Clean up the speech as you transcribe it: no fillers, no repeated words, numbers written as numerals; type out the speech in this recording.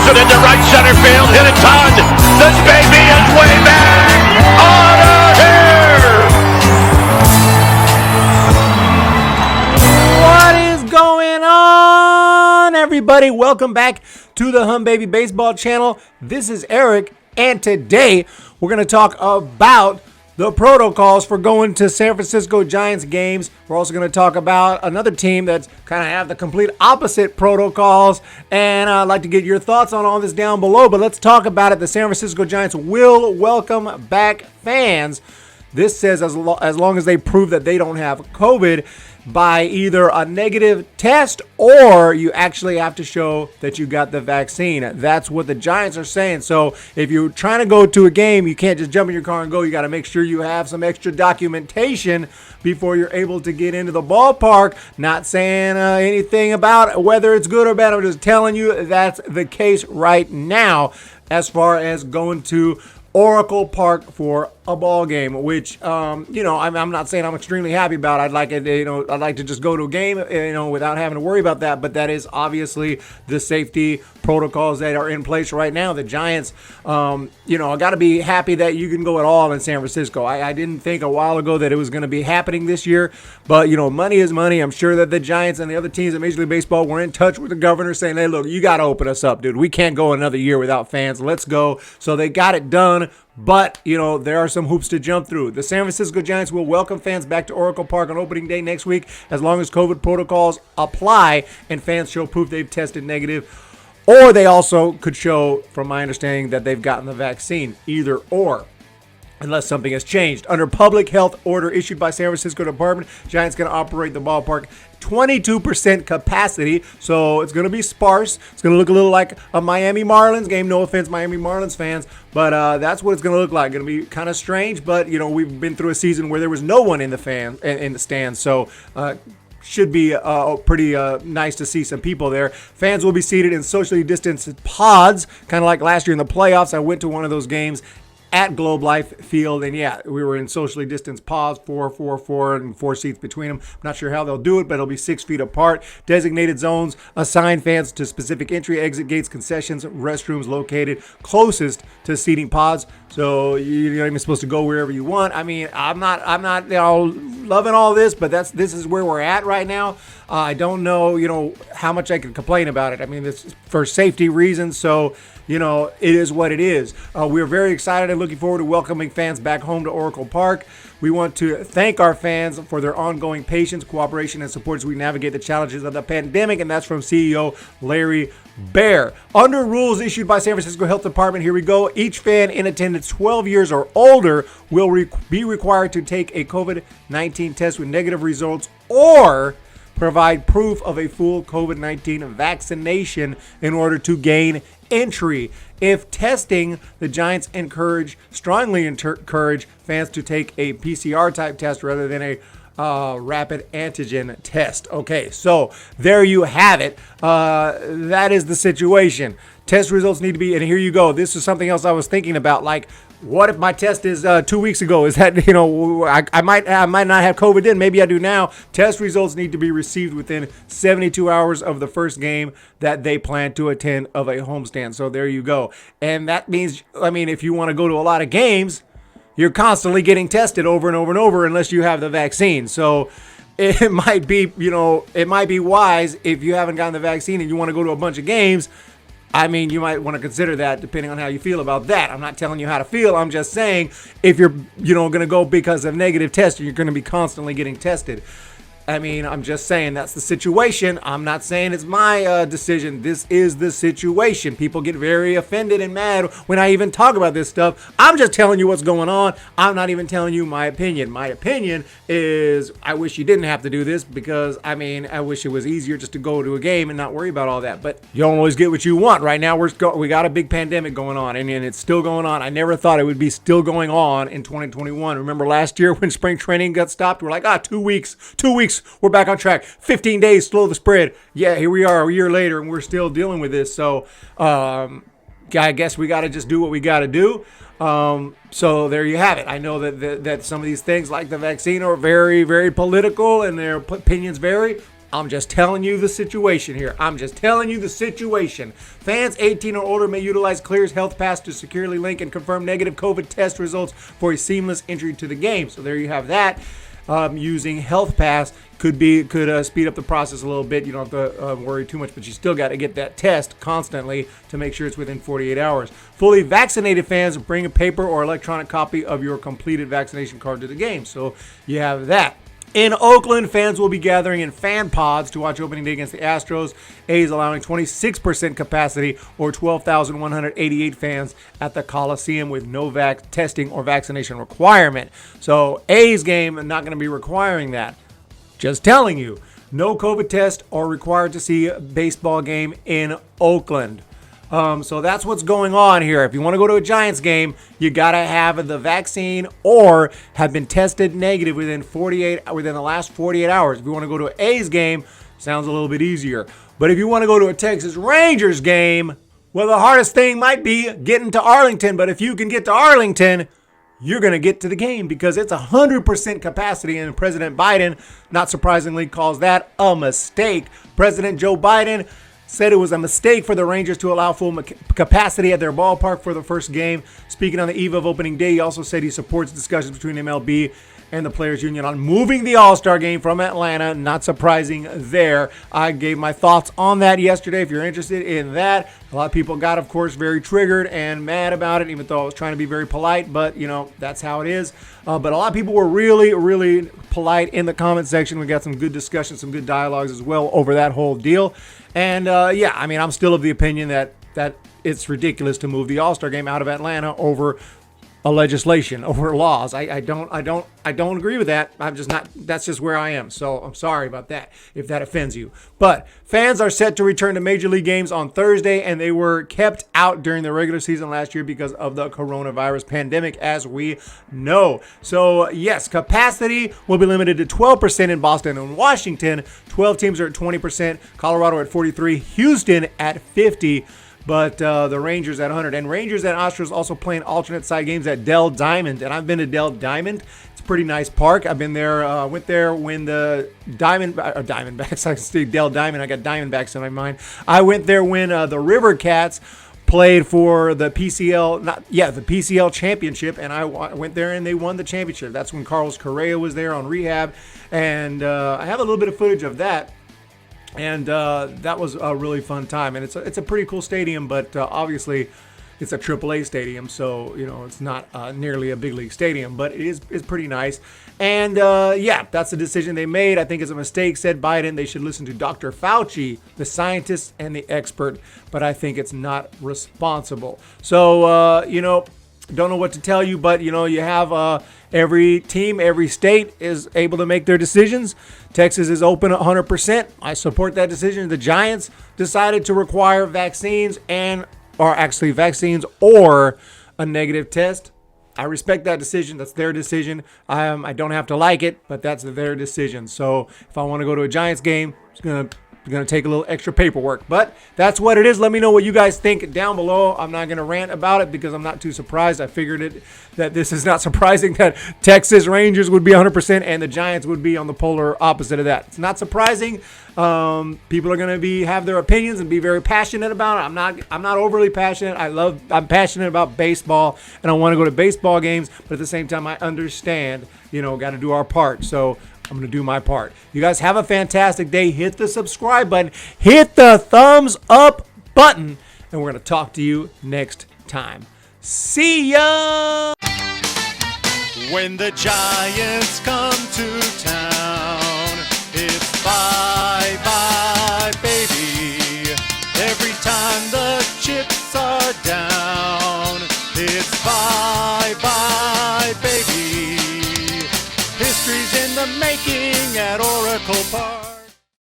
it into right center field. Hit a ton. This baby is way back. On What is going on, everybody? Welcome back to the Humm Baby Baseball channel. This is Eric, and today we're going to talk about the protocols for going to San Francisco Giants games. We're also going to talk about another team that's kind of have the complete opposite protocols, and I'd like to get your thoughts on all this down below, but let's talk about it. The San Francisco Giants will welcome back fans. This says as long as they prove that they don't have COVID by either a negative test or you actually have to show that you got the vaccine. That's what the Giants are saying. So if you're trying to go to a game, you can't just jump in your car and go. You got to make sure you have some extra documentation before you're able to get into the ballpark. Not saying anything about whether it's good or bad. I'm just telling you that's the case right now as far as going to Oracle Park for a ball game, which I'm not saying I'm extremely happy about. I'd like it, I'd like to just go to a game, without having to worry about that. But that is obviously the safety protocols that are in place right now. The Giants, I got to be happy that you can go at all in San Francisco. I didn't think a while ago that it was going to be happening this year, but money is money. I'm sure that the Giants and the other teams in Major League Baseball were in touch with the governor saying, "Hey, look, you got to open us up, dude. We can't go another year without fans. Let's go." So they got it done. But, there are some hoops to jump through. The San Francisco Giants will welcome fans back to Oracle Park on opening day next week as long as COVID protocols apply and fans show proof they've tested negative. Or they also could show, from my understanding, that they've gotten the vaccine. Either or. Unless something has changed. Under public health order issued by San Francisco Department, Giants going to operate the ballpark 22% capacity, so it's going to be sparse. It's going to look a little like a Miami Marlins game. No offense, Miami Marlins fans, but that's what it's going to look like. Going to be kind of strange, but we've been through a season where there was no one in the stands, so should be pretty nice to see some people there. Fans will be seated in socially distanced pods, kind of like last year in the playoffs. I went to one of those games at Globe Life Field, and we were in socially distanced pods, four, and 4 seats between them. I'm not sure how they'll do it, but it'll be 6 feet apart. Designated zones assign fans to specific entry, exit gates, concessions, restrooms located closest to seating pods. So you're not even supposed to go wherever you want. I mean, I'm not loving all this, but this is where we're at right now. I don't know, how much I can complain about it. I mean, this is for safety reasons, so it is what it is. We're very excited and looking forward to welcoming fans back home to Oracle Park. We want to thank our fans for their ongoing patience, cooperation, and support as we navigate the challenges of the pandemic, and that's from CEO Larry Baer. Under rules issued by San Francisco Health Department, here we go. Each fan in attendance 12 years or older will be required to take a COVID-19 test with negative results or provide proof of a full COVID-19 vaccination in order to gain entry. If testing, the Giants strongly encourage fans to take a PCR type test rather than a rapid antigen test. Okay, so there you have it. That is the situation. Test results need to be, and here you go. This is something else I was thinking about. Like, what if my test is 2 weeks ago? Is that, I might not have COVID then. Maybe I do now. Test results need to be received within 72 hours of the first game that they plan to attend of a homestand. So there you go. And that means, if you want to go to a lot of games, you're constantly getting tested over and over and over unless you have the vaccine. So it might be wise if you haven't gotten the vaccine and you want to go to a bunch of games. You might want to consider that depending on how you feel about that. I'm not telling you how to feel. I'm just saying if you're, going to go because of negative testing, you're going to be constantly getting tested. I'm just saying that's the situation. I'm not saying it's my decision. This is the situation. People get very offended and mad when I even talk about this stuff. I'm just telling you what's going on. I'm not even telling you my opinion. My opinion is I wish you didn't have to do this because, I wish it was easier just to go to a game and not worry about all that. But you don't always get what you want. Right now, we got a big pandemic going on, and it's still going on. I never thought it would be still going on in 2021. Remember last year when spring training got stopped? We're like, 2 weeks. We're back on track. 15 days, slow the spread. Yeah, here we are a year later, and we're still dealing with this. So I guess we got to just do what we got to do. So there you have it. I know that some of these things like the vaccine are very, very political and their opinions vary. I'm just telling you the situation here. Fans 18 or older may utilize Clear's Health Pass to securely link and confirm negative COVID test results for a seamless entry to the game. So there you have that. Using Health Pass could speed up the process a little bit. You don't have to worry too much, but you still got to get that test constantly to make sure it's within 48 hours. Fully vaccinated fans bring a paper or electronic copy of your completed vaccination card to the game. So you have that. In Oakland, fans will be gathering in fan pods to watch opening day against the Astros. A's allowing 26% capacity or 12,188 fans at the Coliseum with no testing or vaccination requirement. So A's game not going to be requiring that. Just telling you, no COVID test are required to see a baseball game in Oakland. So that's what's going on here. If you want to go to a Giants game, you got to have the vaccine or have been tested negative within the last 48 hours. If you want to go to an A's game, sounds a little bit easier. But if you want to go to a Texas Rangers game, well, the hardest thing might be getting to Arlington. But if you can get to Arlington, you're going to get to the game because it's 100% capacity. And President Biden, not surprisingly, calls that a mistake. President Joe Biden said it was a mistake for the Rangers to allow full capacity at their ballpark for the first game. Speaking on the eve of opening day, he also said he supports discussions between MLB and the Players Union on moving the All-Star game from Atlanta. Not surprising there. I gave my thoughts on that yesterday. If you're interested in that, a lot of people got, of course, very triggered and mad about it, even though I was trying to be very polite. But, that's how it is. But a lot of people were really, really polite in the comment section. We got some good discussions, some good dialogues as well over that whole deal. And, I'm still of the opinion that it's ridiculous to move the All-Star game out of Atlanta over a legislation, over laws. I don't agree with that. I'm just not. That's just where I am. So I'm sorry about that if that offends you. But fans are set to return to Major League games on Thursday, and they were kept out during the regular season last year because of the coronavirus pandemic, as we know. So yes, capacity will be limited to 12% in Boston and Washington. 12 teams are at 20%. Colorado at 43%. Houston at 50%. But the Rangers at 100. And Rangers and Astros also playing alternate side games at Dell Diamond. And I've been to Dell Diamond. It's a pretty nice park. I've been there, went there when the Diamondbacks, I say Dell Diamond, I got Diamondbacks in my mind. I went there when the River Cats played for the PCL championship. And I went there and they won the championship. That's when Carlos Correa was there on rehab. And I have a little bit of footage of that. And that was a really fun time. And it's a pretty cool stadium, but obviously it's a AAA stadium. So, it's not nearly a big league stadium, but it's pretty nice. And that's the decision they made. I think it's a mistake, said Biden. They should listen to Dr. Fauci, the scientist and the expert, but I think it's not responsible. So, don't know what to tell you, but, you have every team, every state is able to make their decisions. Texas is open 100%. I support that decision. The Giants decided to require vaccines or a negative test. I respect that decision. That's their decision. I don't have to like it, but that's their decision. So if I want to go to a Giants game, it's going to take a little extra paperwork, but that's what it is. Let me know what you guys think down below. I'm not going to rant about it because I'm not too surprised. I figured that this is not surprising that Texas Rangers would be 100% and the Giants would be on the polar opposite of that. It's not surprising. People are going to have their opinions and be very passionate about it. I'm not overly passionate. I'm passionate about baseball and I want to go to baseball games, but at the same time I understand, got to do our part. So I'm going to do my part. You guys have a fantastic day. Hit the subscribe button. Hit the thumbs up button. And we're going to talk to you next time. See ya! When the Giants come to town, it's bye-bye, baby. Every time the chips are down, it's bye-bye, baby. History's in the making at Oracle Park.